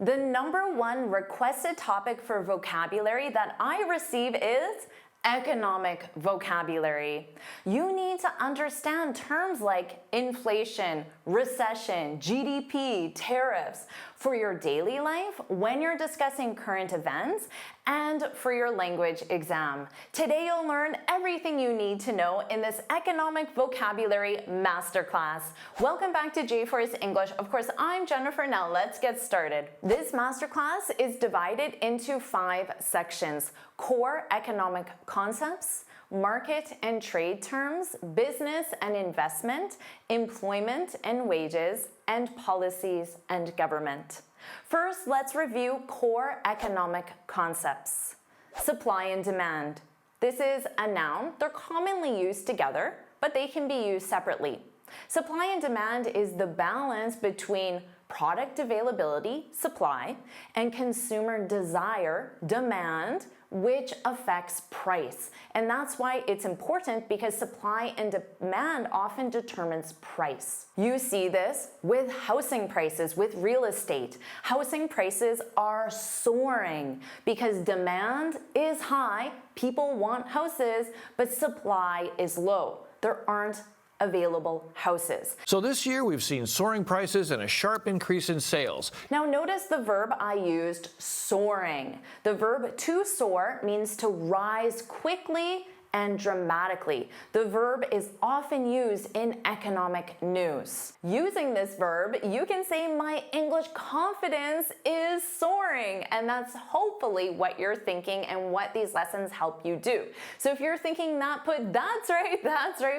The number one requested topic for vocabulary that I receive is economic vocabulary. You need to understand terms like inflation, recession, GDP, tariffs for your daily life, when you're discussing current events, and for your language exam. Today you'll learn everything you need to know in this economic vocabulary masterclass. Welcome back to JForrest English. Of course, I'm Jennifer. Now let's get started. This masterclass is divided into 5 sections: core economic concepts, market and trade terms, business and investment, employment and wages, and policies and government. First, let's review core economic concepts. Supply and demand. This is a noun. They're commonly used together, but they can be used separately. Supply and demand is the balance between product availability, supply, and consumer desire, demand, which affects price. And that's why it's important, because supply and demand often determines price. You see this with housing prices, with real estate. Housing prices are soaring because demand is high, people want houses, but supply is low. There aren't available houses. So this year we've seen soaring prices and a sharp increase in sales. Now notice the verb I used, soaring. The verb to soar means to rise quickly and dramatically. The verb is often used in economic news. Using this verb, you can say my English confidence is soaring, and that's hopefully what you're thinking and what these lessons help you do. So if you're thinking that, put that's right,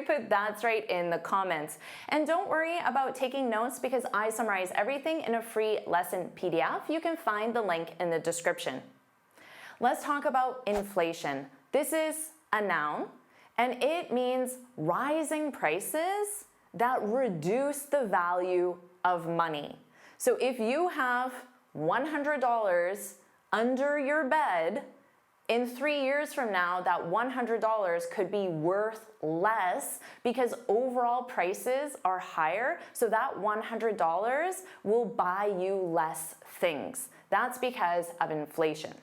put that's right in the comments. And don't worry about taking notes, because I summarize everything in a free lesson PDF. You can find the link in the description. Let's talk about inflation. This is a noun, and it means rising prices that reduce the value of money. So if you have $100 under your bed, in 3 years from now, that $100 could be worth less because overall prices are higher. So that $100 will buy you less things. That's because of inflation.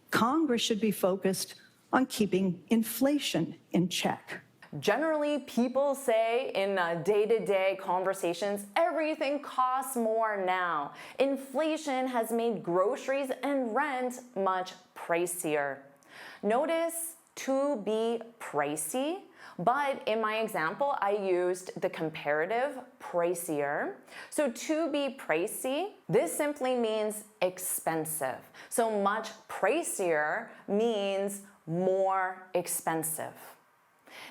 Congress should be focused on keeping inflation in check. Generally, people say in day-to-day conversations, everything costs more now. Inflation has made groceries and rent much pricier. Notice to be pricey, but in my example, I used the comparative pricier. So to be pricey, this simply means expensive. So much pricier means more expensive.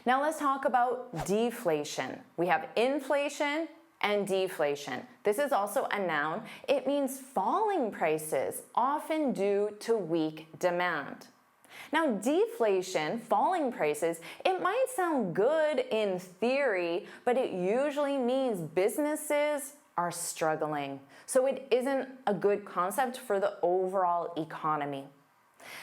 Now let's talk about deflation. We have inflation and deflation. This is also a noun. It means falling prices, often due to weak demand. Now, deflation, falling prices, it might sound good in theory, but it usually means businesses are struggling. So it isn't a good concept for the overall economy.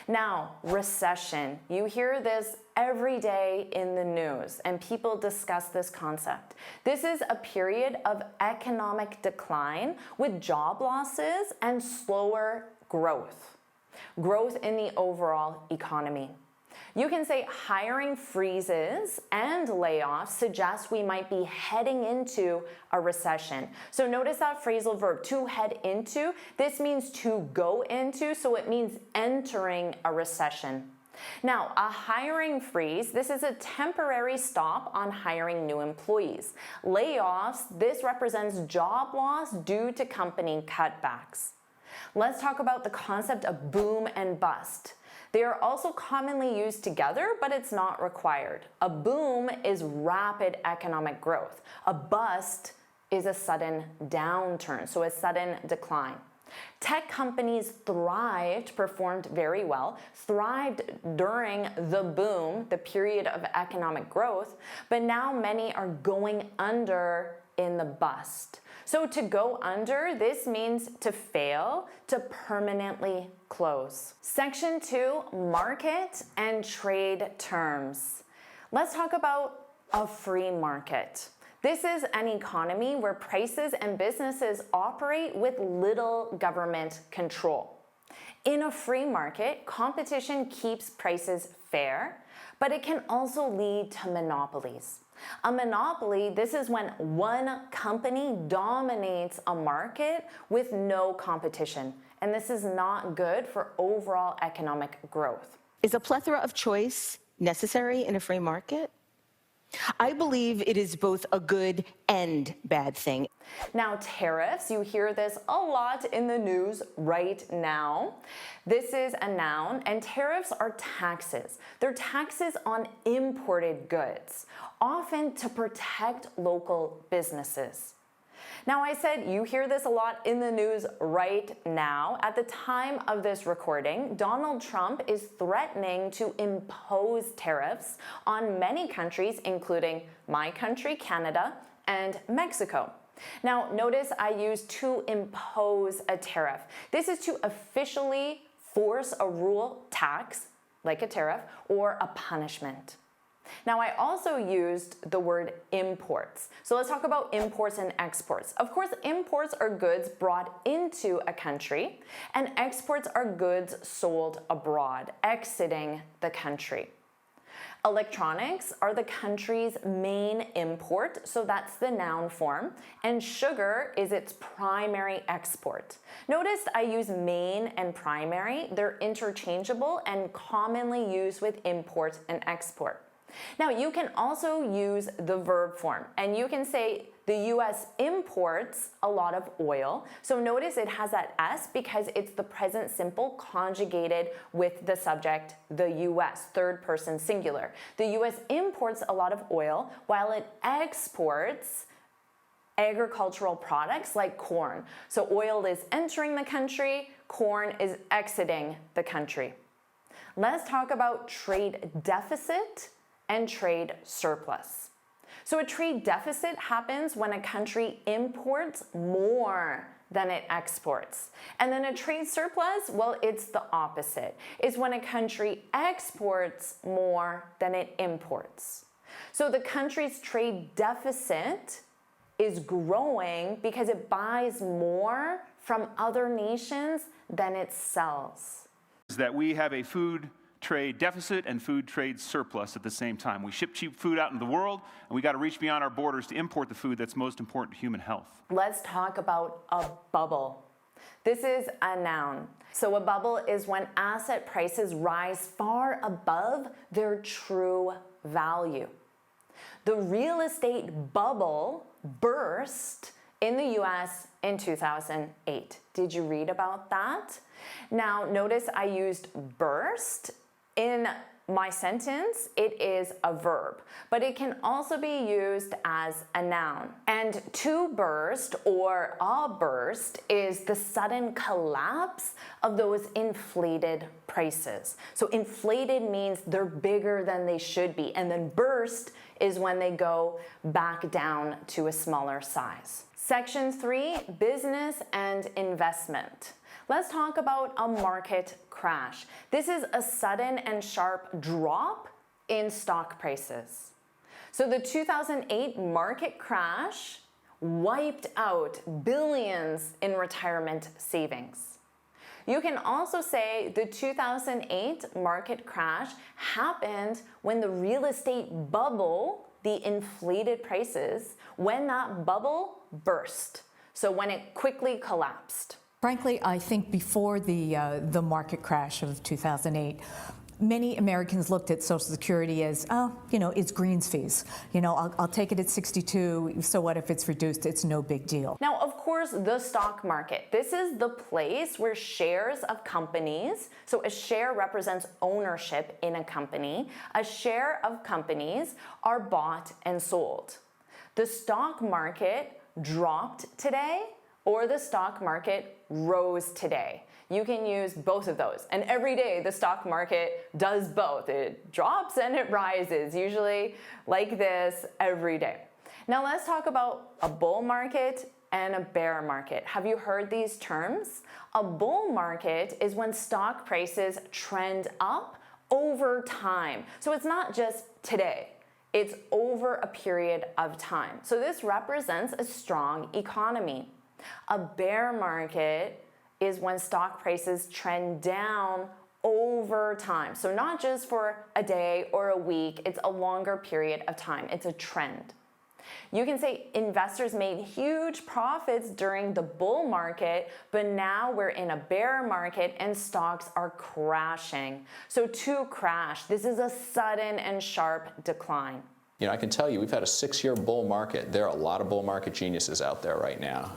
Now, recession. You hear this every day in the news, and people discuss this concept. This is a period of economic decline with job losses and slower growth. Growth in the overall economy. You can say hiring freezes and layoffs suggest we might be heading into a recession. So notice that phrasal verb, to head into. This means to go into, so it means entering a recession. Now, a hiring freeze, this is a temporary stop on hiring new employees. Layoffs, this represents job loss due to company cutbacks. Let's talk about the concept of boom and bust. They are also commonly used together, but it's not required. A boom is rapid economic growth. A bust is a sudden downturn, so a sudden decline. Tech companies thrived, performed very well, thrived during the boom, the period of economic growth, but now many are going under in the bust. So to go under, this means to fail, to permanently close. Section 2, market and trade terms. Let's talk about a free market. This is an economy where prices and businesses operate with little government control. In a free market, competition keeps prices fair, but it can also lead to monopolies. A monopoly, this is when one company dominates a market with no competition, and this is not good for overall economic growth. Is a plethora of choice necessary in a free market? I believe it is both a good and bad thing. Now, tariffs, you hear this a lot in the news right now. This is a noun, and tariffs are taxes. They're taxes on imported goods, often to protect local businesses. Now, I said you hear this a lot in the news right now. At the time of this recording, Donald Trump is threatening to impose tariffs on many countries, including my country, Canada, and Mexico. Now, notice I use to impose a tariff. This is to officially force a rule, tax, like a tariff, or a punishment. Now, I also used the word imports. So let's talk about imports and exports. Of course, imports are goods brought into a country, and exports are goods sold abroad, exiting the country. Electronics are the country's main import, so that's the noun form, and sugar is its primary export. Notice I use main and primary. They're interchangeable and commonly used with import and export. Now, you can also use the verb form, and you can say the US imports a lot of oil. So notice it has that S because it's the present simple conjugated with the subject, the US, third person singular. The US imports a lot of oil while it exports agricultural products like corn. So oil is entering the country, corn is exiting the country. Let's talk about trade deficit and trade surplus. So a trade deficit happens when a country imports more than it exports. And then a trade surplus, well, it's the opposite. It's when a country exports more than it imports. So the country's trade deficit is growing because it buys more from other nations than it sells. Is that we have a food trade deficit and food trade surplus at the same time. We ship cheap food out into the world, and we got to reach beyond our borders to import the food that's most important to human health. Let's talk about a bubble. This is a noun. So a bubble is when asset prices rise far above their true value. The real estate bubble burst in the US in 2008. Did you read about that? Now, notice I used burst. In my sentence, it is a verb, but it can also be used as a noun. And to burst or a burst is the sudden collapse of those inflated prices. So inflated means they're bigger than they should be, and then burst is when they go back down to a smaller size. Section 3, business and investment. Let's talk about a market crash. This is a sudden and sharp drop in stock prices. So the 2008 market crash wiped out billions in retirement savings. You can also say the 2008 market crash happened when the real estate bubble, the inflated prices, when that bubble burst. So when it quickly collapsed. Frankly, I think before the market crash of 2008, many Americans looked at Social Security as, oh, it's greens fees. I'll take it at 62, so what if it's reduced? It's no big deal. Now, of course, the stock market. This is the place where shares of companies, so a share represents ownership in a company, a share of companies are bought and sold. The stock market dropped today, or the stock market rose today. You can use both of those. And every day the stock market does both. It drops and it rises, usually like this every day. Now let's talk about a bull market and a bear market. Have you heard these terms? A bull market is when stock prices trend up over time. So it's not just today. It's over a period of time. So this represents a strong economy. A bear market is when stock prices trend down over time. So not just for a day or a week, it's a longer period of time. It's a trend. You can say investors made huge profits during the bull market, but now we're in a bear market and stocks are crashing. So to crash, this is a sudden and sharp decline. You know, I can tell you, we've had a 6-year bull market. There are a lot of bull market geniuses out there right now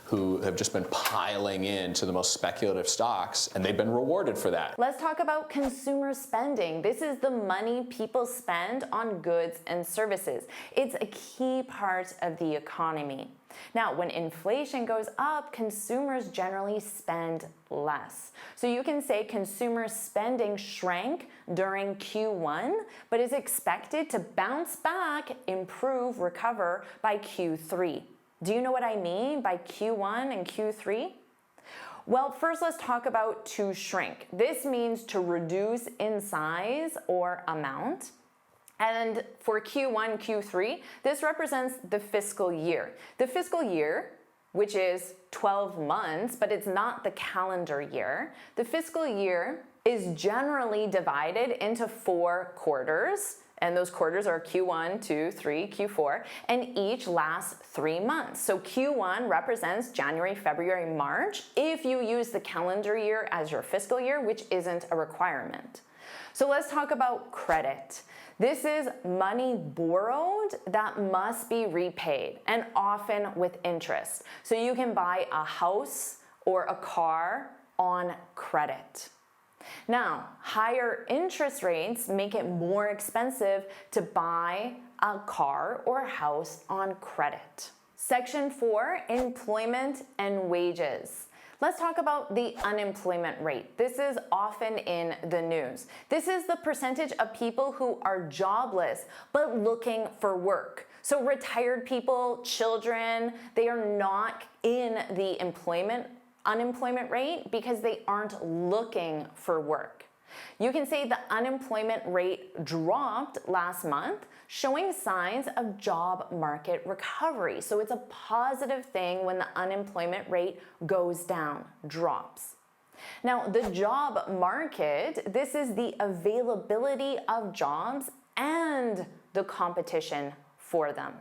who have just been piling into the most speculative stocks, and they've been rewarded for that. Let's talk about consumer spending. This is the money people spend on goods and services. It's a key part of the economy. Now, when inflation goes up, consumers generally spend less. So you can say consumer spending shrank during Q1, but is expected to bounce back, improve, recover by Q3. Do you know what I mean by Q1 and Q3? Well, first let's talk about to shrink. This means to reduce in size or amount. And for Q1, Q3, this represents the fiscal year. The fiscal year, which is 12 months, but it's not the calendar year. The fiscal year is generally divided into 4 quarters, and those quarters are Q1, 2, 3, Q4, and each lasts 3 months. So Q1 represents January, February, March, if you use the calendar year as your fiscal year, which isn't a requirement. So let's talk about credit. This is money borrowed that must be repaid, and often with interest. So you can buy a house or a car on credit. Now, higher interest rates make it more expensive to buy a car or a house on credit. Section 4, employment and wages. Let's talk about the unemployment rate. This is often in the news. This is the percentage of people who are jobless but looking for work. So retired people, children, they are not in the unemployment rate because they aren't looking for work. You can say the unemployment rate dropped last month, showing signs of job market recovery. So it's a positive thing when the unemployment rate goes down, drops. Now, the job market, this is the availability of jobs and the competition for them.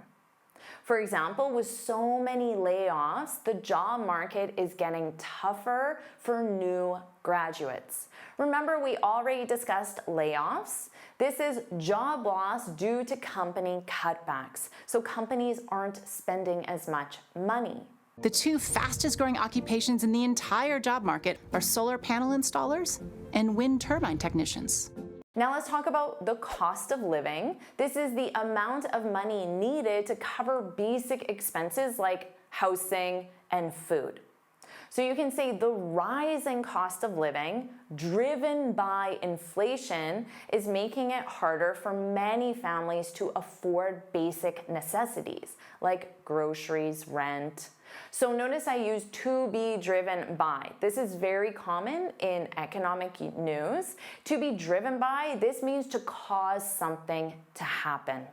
For example, with so many layoffs, the job market is getting tougher for new graduates. Remember, we already discussed layoffs. This is job loss due to company cutbacks. So companies aren't spending as much money. The 2 fastest growing occupations in the entire job market are solar panel installers and wind turbine technicians. Now let's talk about the cost of living. This is the amount of money needed to cover basic expenses like housing and food. So you can say the rising cost of living driven by inflation is making it harder for many families to afford basic necessities like groceries, rent. So notice I use to be driven by. This is very common in economic news. To be driven by, this means to cause something to happen.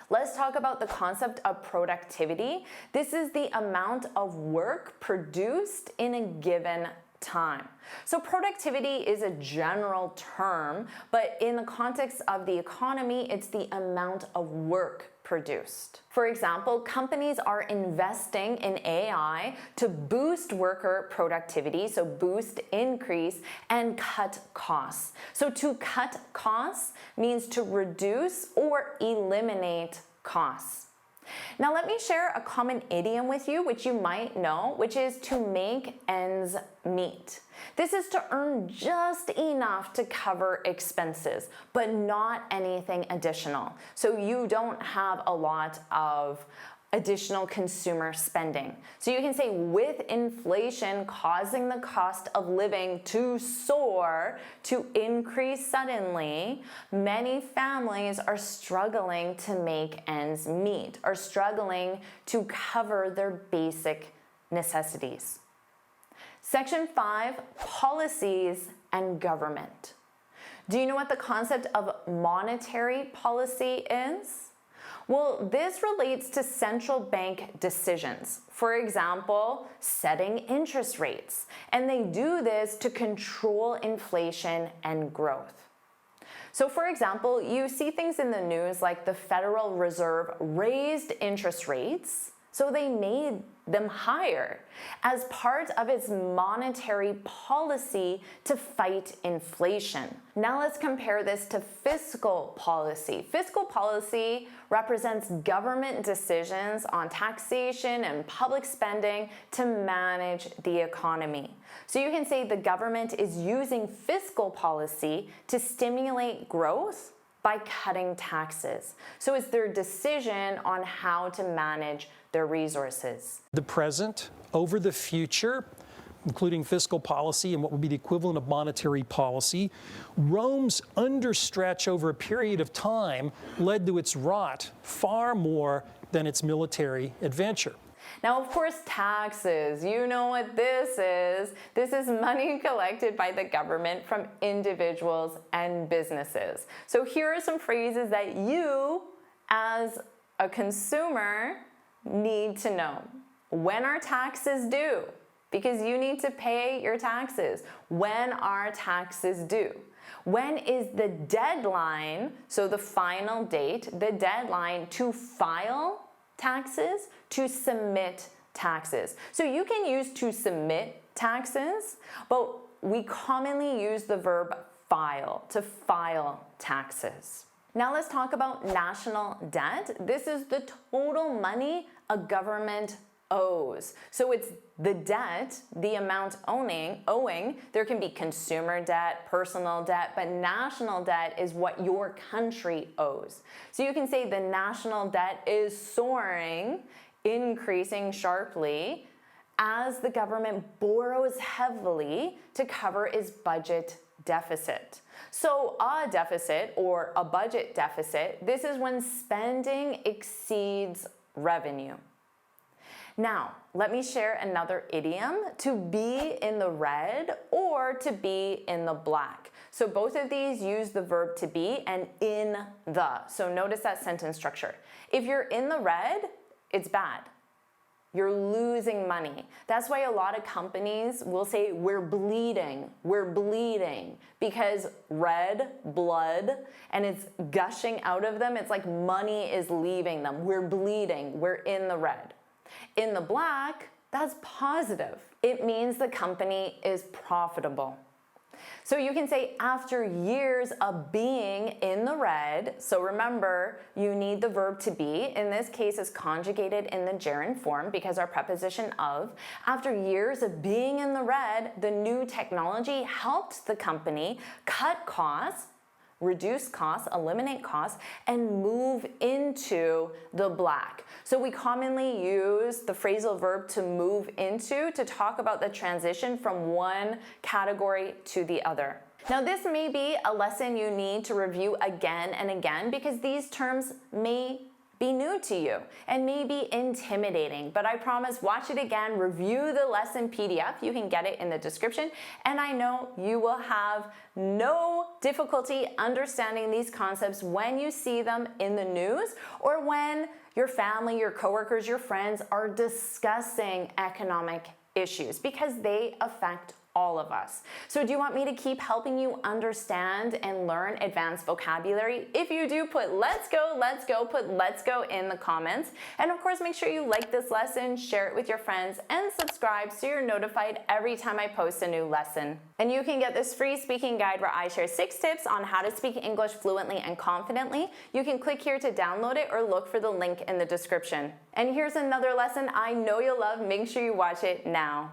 Let's talk about the concept of productivity. This is the amount of work produced in a given time. So productivity is a general term, but in the context of the economy, it's the amount of work produced. For example, companies are investing in AI to boost worker productivity, so boost, increase, and cut costs. So to cut costs means to reduce or eliminate costs. Now let me share a common idiom with you, which you might know, which is to make ends meet. This is to earn just enough to cover expenses, but not anything additional. So you don't have a lot of additional consumer spending. So you can say with inflation causing the cost of living to soar, to increase suddenly, many families are struggling to make ends meet, are struggling to cover their basic necessities. Section 5, policies and government. Do you know what the concept of monetary policy is? Well, this relates to central bank decisions. For example, setting interest rates. And they do this to control inflation and growth. So for example, you see things in the news like the Federal Reserve raised interest rates, so they made them higher as part of its monetary policy to fight inflation. Now let's compare this to fiscal policy. Fiscal policy represents government decisions on taxation and public spending to manage the economy. So you can say the government is using fiscal policy to stimulate growth by cutting taxes. So it's their decision on how to manage their resources. The present over the future, including fiscal policy and what would be the equivalent of monetary policy, Rome's understretch over a period of time led to its rot far more than its military adventure. Now, of course, taxes, you know what this is. This is money collected by the government from individuals and businesses. So here are some phrases that you, as a consumer, need to know. When are taxes due? Because you need to pay your taxes. When are taxes due? When is the deadline, so the final date, the deadline to file taxes, to submit taxes? So you can use to submit taxes, but we commonly use the verb file, to file taxes. Now let's talk about national debt. This is the total money a government owes. So it's the debt, the amount owing. There can be consumer debt, personal debt, but national debt is what your country owes. So you can say the national debt is soaring, increasing sharply, as the government borrows heavily to cover its budget deficit. So a deficit or a budget deficit, this is when spending exceeds revenue. Now, let me share another idiom, to be in the red or to be in the black. So both of these use the verb to be and in the. So notice that sentence structure. If you're in the red, it's bad. You're losing money. That's why a lot of companies will say, we're bleeding, because red, blood, and it's gushing out of them. It's like money is leaving them. We're bleeding, we're in the red. In the black, that's positive. It means the company is profitable. So you can say after years of being in the red, so remember, you need the verb to be. In this case, it's conjugated in the gerund form because our preposition of. After years of being in the red, the new technology helped the company cut costs, reduce costs, eliminate costs, and move into the black. So we commonly use the phrasal verb to move into to talk about the transition from one category to the other. Now this may be a lesson you need to review again and again because these terms may be new to you and may be intimidating, but I promise, watch it again, review the lesson PDF. You can get it in the description, and I know you will have no difficulty understanding these concepts when you see them in the news or when your family, your coworkers, your friends are discussing economic issues because they affect all of us. So do you want me to keep helping you understand and learn advanced vocabulary? If you do, put let's go, put let's go in the comments. And of course, make sure you like this lesson, share it with your friends, and subscribe so you're notified every time I post a new lesson. And you can get this free speaking guide where I share 6 tips on how to speak English fluently and confidently. You can click here to download it or look for the link in the description. And here's another lesson I know you'll love. Make sure you watch it now.